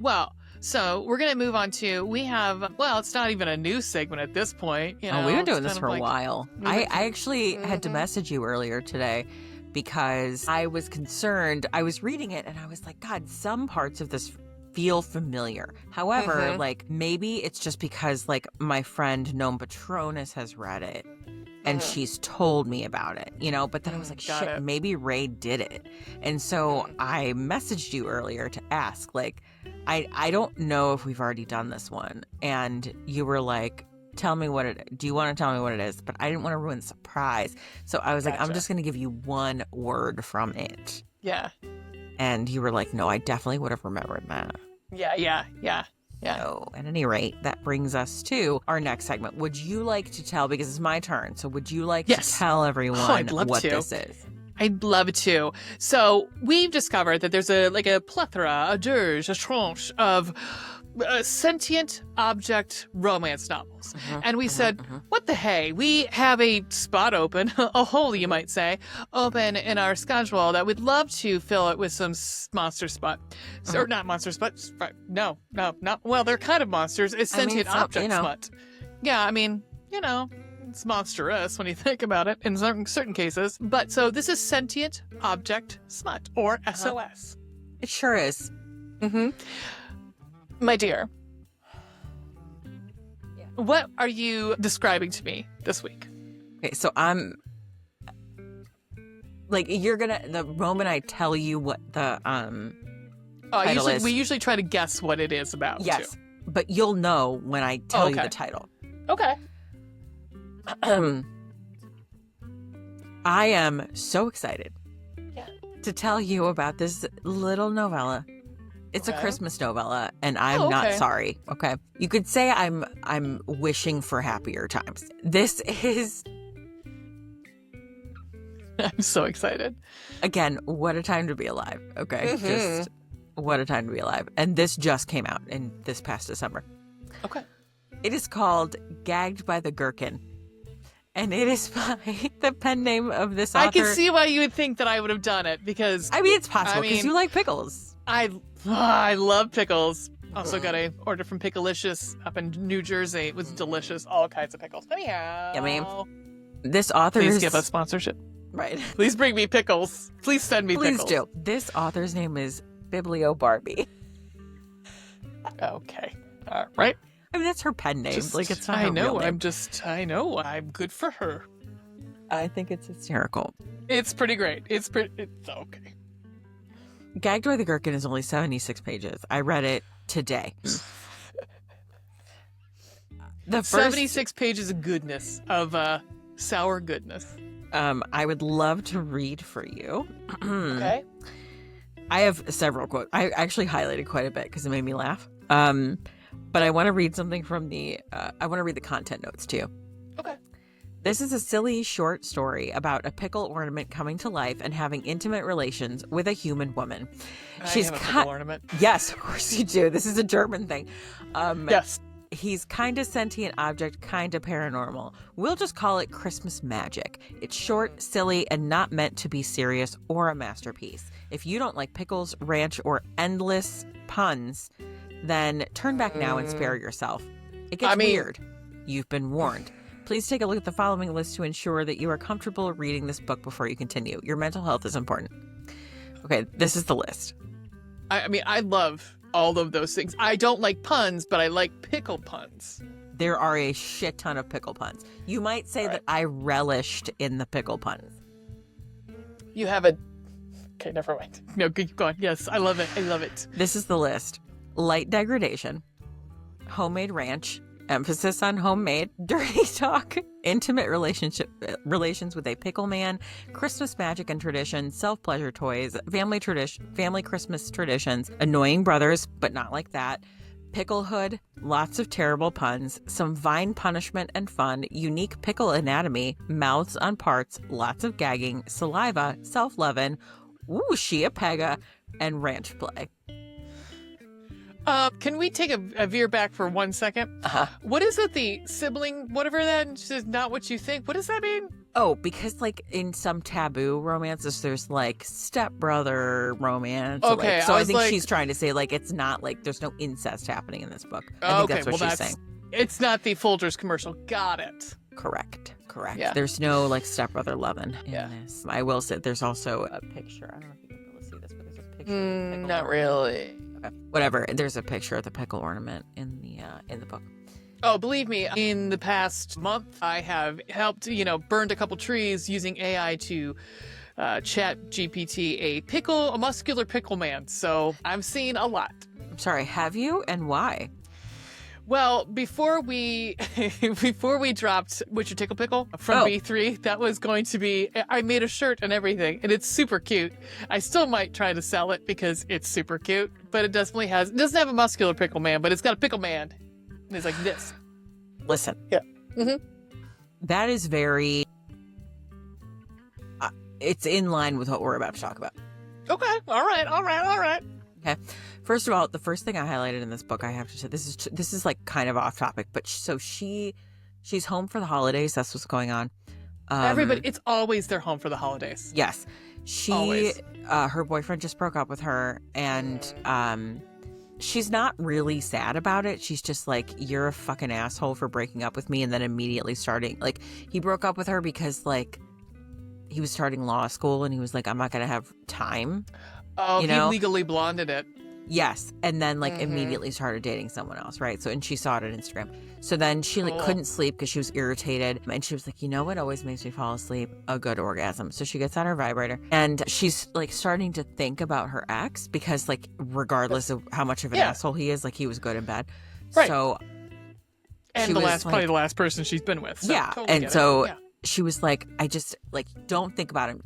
Well, so we're going to move on to, we have, well, it's not even a news segment at this point. You know, we've been it's doing this kind for of a while. I actually had to message you earlier today because I was concerned. I was reading it and I was like, God, some parts of this feel familiar. However, like maybe it's just because like my friend Gnome Patronus has read it and she's told me about it, you know, but then I was like, shit, maybe Ray did it. And so I messaged you earlier to ask, like, I don't know if we've already done this one. And you were like, do you want to tell me what it is? But I didn't want to ruin the surprise. So I was like, I'm just going to give you one word from it. Yeah. And you were like, no, I definitely would have remembered that. Yeah. So at any rate, that brings us to our next segment. Would you like to tell, because it's my turn, so would you like to tell everyone what this is? I'd love to. So we've discovered that there's a plethora, a dirge, a tranche of sentient object romance novels. And we said, what the hey? We have a spot open, a hole, you might say, open in our schedule that we'd love to fill it with some monster smut. Or not monster smut. No, not. Well, they're kind of monsters. It's sentient object smut. Yeah, I mean, you know, it's monstrous when you think about it in certain cases. But so this is sentient object smut, or S.O.S. It sure is. My dear, what are you describing to me this week? Okay, so I'm like, the moment I tell you what the title is. We usually try to guess what it is about. Yes, too. But you'll know when I tell you the title. Okay. I am so excited to tell you about this little novella. It's a Christmas novella, and I'm not sorry. Okay, you could say I'm wishing for happier times. This is. I'm so excited. Again, what a time to be alive. Okay, just what a time to be alive. And this just came out in this past December. Okay. It is called Gagged by the Gherkin. And it is by the pen name of this author. I can see why you would think that I would have done it, because... I mean, it's possible, because you like pickles. I love pickles. Also got a order from Picklelicious up in New Jersey. It was delicious. All kinds of pickles. Anyhow. Yummy. This author Please give us sponsorship. Right. Please bring me pickles. Please send me pickles. Please do. This author's name is Biblio Barbie. Okay. All right. I mean, that's her pen name. It's not her real name. I know. I'm good for her. I think it's hysterical. It's pretty great. It's okay. Gagged by the Gherkin is only 76 pages. I read it today. The first 76 pages of goodness, of sour goodness. I would love to read for you. Okay. I have several quotes. I actually highlighted quite a bit because it made me laugh. But I want to read something from I want to read the content notes too. Okay. This is a silly short story about a pickle ornament coming to life and having intimate relations with a human woman. She's have a pickle ornament. Yes, of course you do. This is a German thing. Yes. He's kind of sentient object, kind of paranormal. We'll just call it Christmas magic. It's short, silly, and not meant to be serious or a masterpiece. If you don't like pickles, ranch, or endless puns, then turn back now and spare yourself. It gets weird. You've been warned. Please take a look at the following list to ensure that you are comfortable reading this book before you continue. Your mental health is important. Okay, this is the list. I mean, I love all of those things. I don't like puns, but I like pickle puns. There are a shit ton of pickle puns. You might say that I relished in the pickle puns. You have a... Okay, never mind. No, keep going. Yes, I love it. I love it. This is the list. Light degradation, homemade ranch, emphasis on homemade, dirty talk, intimate relations with a pickle man, Christmas magic and tradition, self-pleasure toys, family Christmas traditions, annoying brothers, but not like that, picklehood, lots of terrible puns, some vine punishment and fun, unique pickle anatomy, mouths on parts, lots of gagging, saliva, self-leaven, Shia Pega, and ranch play. Can we take a veer back for 1 second? Uh-huh. What is it, the sibling, whatever that is not what you think? What does that mean? Oh, because like in some taboo romances, there's like stepbrother romance. Okay, so I think like, she's trying to say like it's not like there's no incest happening in this book. I think that's what she's saying. It's not the Folgers commercial. Got it. Correct. Yeah. There's no like stepbrother loving in this. I will say there's also a picture. I don't know if you can be able to see this, but there's a picture. Of the pickle not really. Okay. Whatever. There's a picture of the pickle ornament in the book. Oh, believe me, in the past month, I have helped, burned a couple trees using AI to chat GPT a muscular pickle man. So I'm seeing a lot. I'm sorry, have you? And why? Well, before we dropped Witcher Tickle Pickle from B3, that was going to be, I made a shirt and everything, and it's super cute. I still might try to sell it because it's super cute, but it doesn't have a muscular pickle man, but it's got a pickle man. And it's like this. Listen. Yeah. Mm-hmm. That is very, it's in line with what we're about to talk about. Okay. All right. Okay. First of all, the first thing I highlighted in this book, I have to say, this is like kind of off topic, but so she's home for the holidays. That's what's going on. Everybody, it's always their home for the holidays. Yes. Her boyfriend just broke up with her, and she's not really sad about it. She's just like, you're a fucking asshole for breaking up with me, and then immediately starting, like, he broke up with her because, like, he was starting law school, and he was like, I'm not going to have time. Oh, he legally blonded it. Yes. And then like immediately started dating someone else, right? So, and she saw it on Instagram. So then she like couldn't sleep because she was irritated. And she was like, you know what always makes me fall asleep? A good orgasm. So she gets on her vibrator and she's like starting to think about her ex because like regardless of how much of an asshole he is, like he was good and bad. Right. So. And probably the last person she's been with. So yeah. Totally and so she was like, I just like, don't think about him.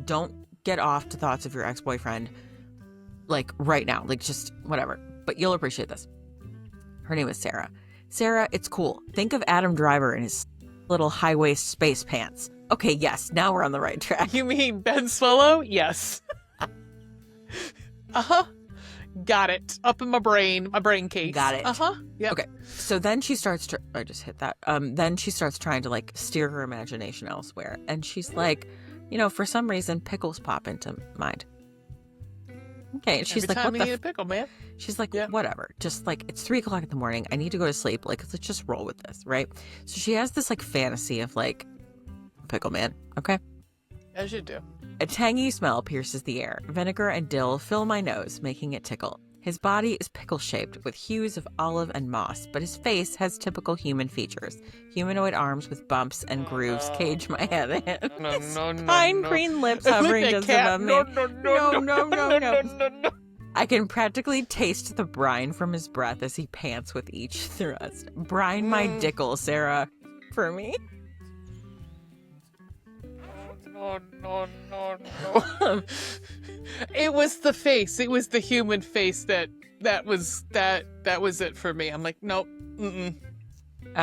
Don't get off to thoughts of your ex-boyfriend. Like right now, like just whatever. But you'll appreciate this. Her name is Sarah. Sarah, it's cool. Think of Adam Driver in his little high-waist space pants. Okay, yes, now we're on the right track. You mean Ben Swallow? Yes. Uh-huh. Got it. Up in my brain case. Got it. Uh-huh. Yep. Okay. So then she starts to, I just hit that. Then she starts trying to like steer her imagination elsewhere. And she's like, for some reason, pickles pop into mind. Okay, and she's Every like, time what you need a pickle, man. She's like, whatever. Just like, it's 3:00 in the morning. I need to go to sleep. Like, let's just roll with this, right? So she has this like fantasy of like, pickle man, okay? As you do. A tangy smell pierces the air. Vinegar and dill fill my nose, making it tickle. His body is pickle-shaped with hues of olive and moss, but his face has typical human features. Humanoid arms with bumps and grooves cage my head in. No. Fine green lips hovering just above me. No. I can practically taste the brine from his breath as he pants with each thrust. Brine my dickle, Sarah, for me. No. It was the face. It was the human face that was it for me. I'm like, nope. Mm-mm.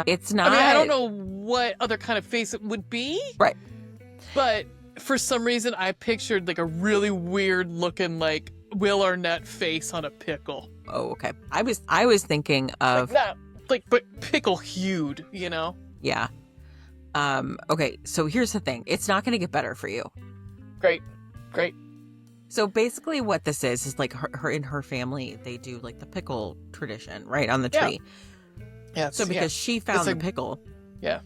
It's not. I mean, I don't know what other kind of face it would be. Right. But for some reason, I pictured like a really weird looking like Will Arnett face on a pickle. Oh, okay. I was thinking of but pickle hued, Yeah. Okay, so here's the thing. It's not going to get better for you. Great. So basically what this is like her in her family, they do like the pickle tradition, right, on the tree. Yeah. So because she found the pickle. Yeah.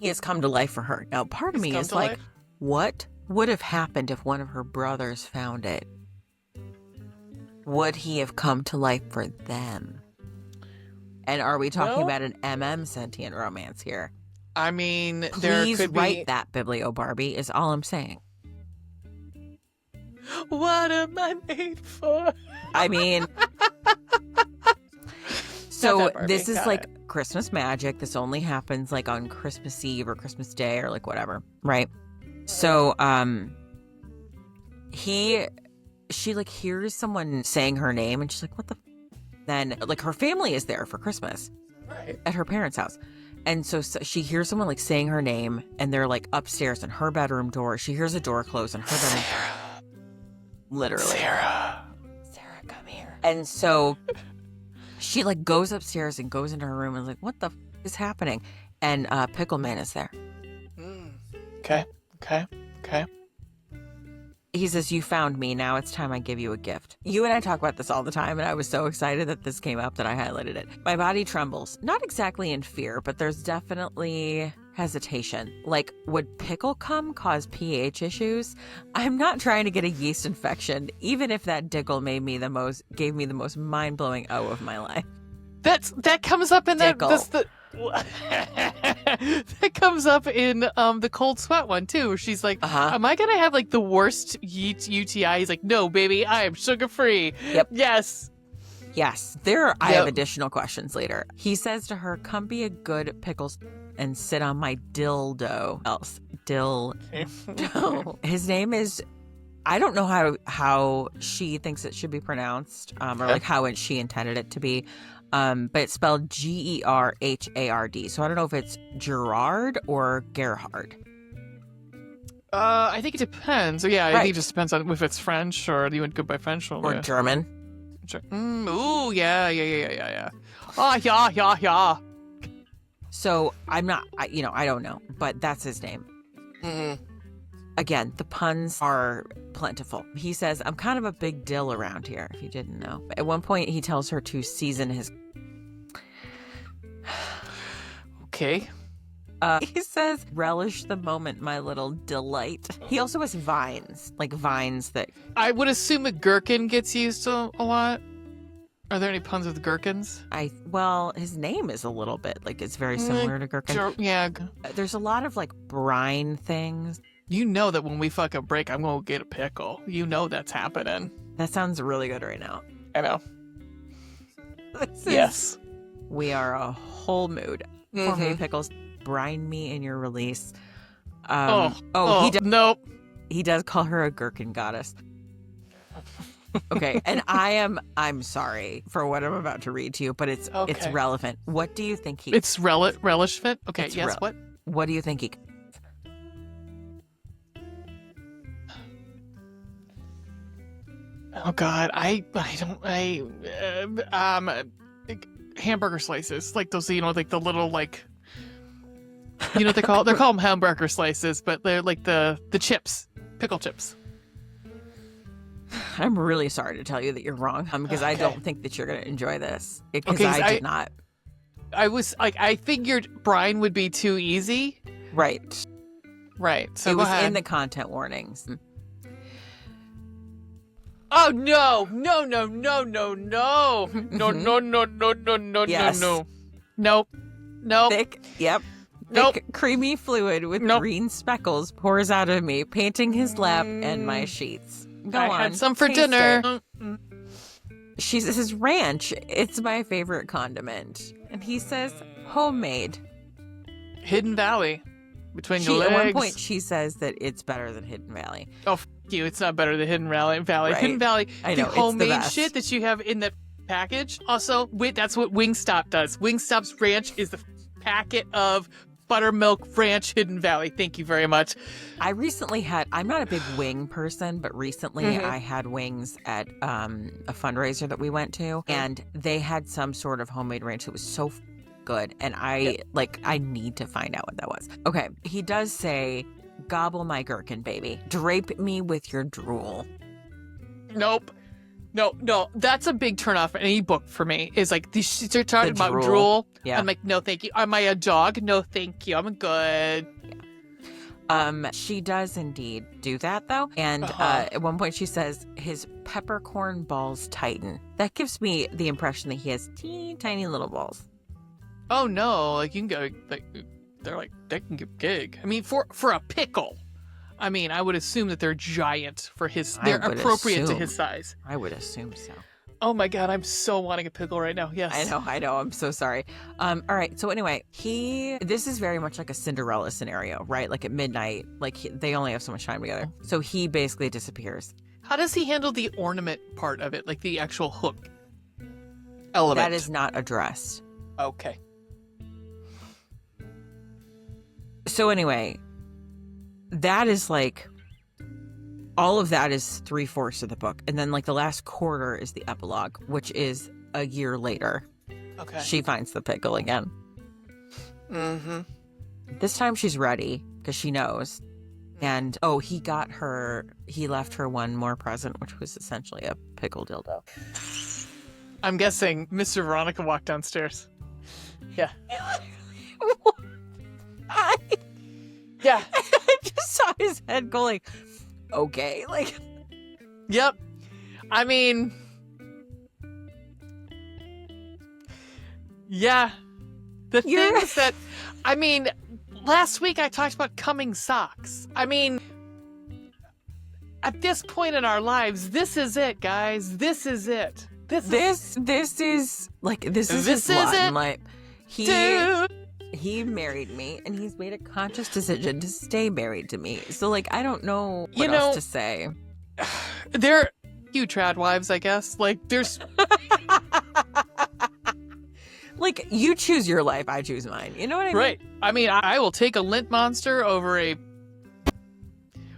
He has come to life for her. Now, part of me is like, what would have happened if one of her brothers found it? Would he have come to life for them? And are we talking about an sentient romance here? I mean, Please there could write that, Biblio Barbie, is all I'm saying. What am I made for? I mean, so this is like Christmas magic. This only happens like on Christmas Eve or Christmas Day or like whatever, right? So, she like hears someone saying her name and she's like, what the? Then like her family is there for Christmas, right, at her parents' house. And so she hears someone like saying her name and they're like upstairs in her bedroom door. She hears a door close in her bedroom. Literally. Sarah, come here. And so she like goes upstairs and goes into her room and is like, what the is happening? And Pickleman is there. Okay. Okay. Okay. He says, you found me. Now it's time I give you a gift. You and I talk about this all the time, and I was so excited that this came up that I highlighted it. My body trembles. Not exactly in fear, but there's definitely hesitation. Like, would pickle cum cause pH issues? I'm not trying to get a yeast infection, even if that dickle gave me the most mind-blowing O of my life. That comes up in Dickle. That comes up in the cold sweat one too, where she's like, am I gonna have like the worst UTI? He's like, no, baby, I am sugar free. Yep. Yes. I have additional questions later. He says to her, come be a good pickles and sit on my dildo. Dildo. His name is, I don't know how she thinks it should be pronounced, or like how she intended it to be. But it's spelled Gerhard. So I don't know if it's Gerard or Gerhard. I think it depends. So yeah, I think it just depends on if it's French or you would go by French or German. Ooh, yeah. Oh, yeah. So I'm not, I don't know, but that's his name. Mm-hmm. Again, the puns are plentiful. He says, I'm kind of a big dill around here, if you didn't know. At one point, he tells her to season his... Okay. He says, relish the moment, my little delight. He also has vines, like vines that... I would assume a gherkin gets used a lot. Are there any puns with gherkins? Well, his name is a little bit, like it's very similar to gherkin. Yeah. There's a lot of like brine things. You know that when we fucking break, I'm going to get a pickle. You know that's happening. That sounds really good right now. I know. Yes. We are a whole mood. Jorge Pickles, brine me in your release. Nope. He does call her a gherkin goddess. Okay, and I'm sorry for what I'm about to read to you, but it's relevant. What do you think he... It's relishment? Okay, yes, what? What do you think he... Oh God, hamburger slices, like those, like the little, like, what they call it? They're called hamburger slices, but they're like the chips, pickle chips. I'm really sorry to tell you that you're wrong, because I don't think that you're going to enjoy this, because I did not. I was like, I figured brine would be too easy. Right. So it was in the content warnings. Oh no! Yes. Nope. Thick, Nope. thick, creamy fluid with green speckles pours out of me, painting his lap and my sheets. Go on. I had some for taste dinner. it. She says, ranch, it's my favorite condiment. And he says, homemade. Hidden Valley. Between your legs. At one point, she says that it's better than Hidden Valley. Oh, you. It's not better than Hidden Valley. Right. Hidden Valley, I know, the homemade it's the best. shit that you have in the package. Also, that's what Wingstop does. Wingstop's ranch is the packet of buttermilk ranch Hidden Valley. Thank you very much. I recently had, I'm not a big wing person, but recently I had wings at a fundraiser that we went to, and they had some sort of homemade ranch that was so good, and I need to find out what that was. Okay, he does say, gobble my gherkin, baby. Drape me with your drool. Nope. No, that's a big turnoff in any book for me. Is like they're talking about drool. Yeah. I'm like, no, thank you. Am I a dog? No, thank you. I'm good. She does indeed do that though, and at one point she says his peppercorn balls tighten. That gives me the impression that he has teeny tiny little balls. Oh no, like you can go like they can get big. I mean, for a pickle. I mean, I would assume that they're giant for his. They're appropriate to his size. I would assume so. Oh my God, I'm so wanting a pickle right now. Yes, I know. I'm so sorry. All right. So anyway, this is very much like a Cinderella scenario, right? Like at midnight, they only have so much time together. So he basically disappears. How does he handle the ornament part of it, like the actual hook element? That is not addressed. Okay. So anyway, that is like, all of that is 3/4 of the book. And then like the last quarter is the epilogue, which is a year later. Okay. She finds the pickle again. Mm-hmm. This time she's ready because she knows And he left her one more present, which was essentially a pickle dildo. I'm guessing Mr. Veronica walked downstairs. Yeah. Yeah. I just saw his head go like, okay, like. Yep. I mean, yeah. The things that, I mean, last week I talked about coming socks. I mean, at this point in our lives, this is it, guys. This is it. This is his lot in life. He married me, and he's made a conscious decision to stay married to me. So, like, I don't know what else to say. They're you trad wives, I guess. Like, there's like, you choose your life, I choose mine. You know what I mean? Right. I mean, I will take a lint monster over a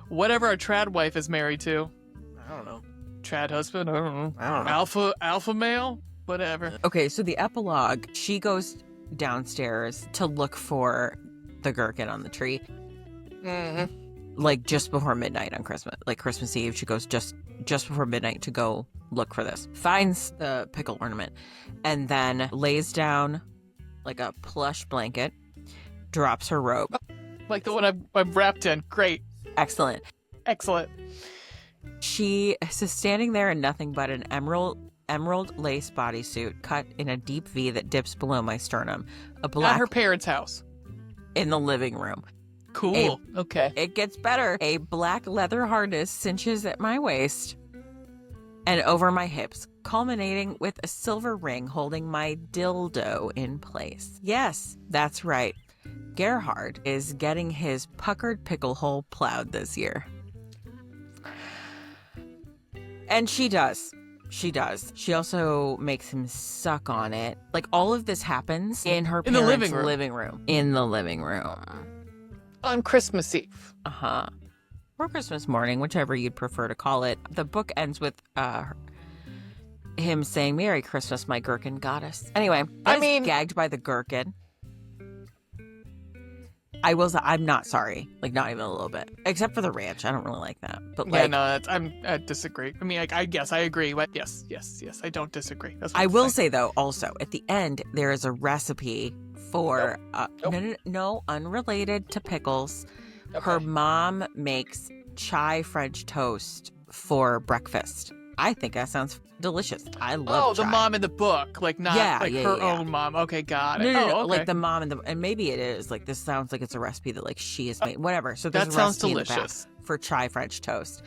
whatever a trad wife is married to. I don't know. Trad husband? I don't know. Alpha male? Whatever. Okay, so the epilogue, she goes downstairs to look for the gherkin on the tree. Mm-hmm. Like, just before midnight on Christmas Eve. She goes just before midnight to go look for this. Finds the pickle ornament, and then lays down like a plush blanket, drops her robe. Like the one I'm wrapped in. Great. Excellent. She is standing there in nothing but an emerald lace bodysuit cut in a deep V that dips below my sternum. At her parents' house. In the living room. Cool. Okay. It gets better. A black leather harness cinches at my waist and over my hips, culminating with a silver ring holding my dildo in place. Yes, that's right. Gerhard is getting his puckered pickle hole plowed this year. And she does. She does. She also makes him suck on it. Like, all of this happens in her parents' living room. In the living room. On Christmas Eve. Uh-huh. Or Christmas morning, whichever you'd prefer to call it. The book ends with him saying, "Merry Christmas, my gherkin goddess." Anyway, gagged by the gherkin. I'm not sorry. Like, not even a little bit. Except for the ranch. I don't really like that. But like, yeah, no, I disagree. I mean, I guess I agree. But yes, I don't disagree. That's what I will say, though, also, at the end, there is a recipe for, no, unrelated to pickles. Okay. Her mom makes chai French toast for breakfast. I think that sounds delicious. I love chai. The mom in the book, like not her own mom. Okay, got it. No, okay. Like the mom and maybe it is like, this sounds like it's a recipe that like she has made. Whatever. So there's that a sounds recipe delicious for chai French toast.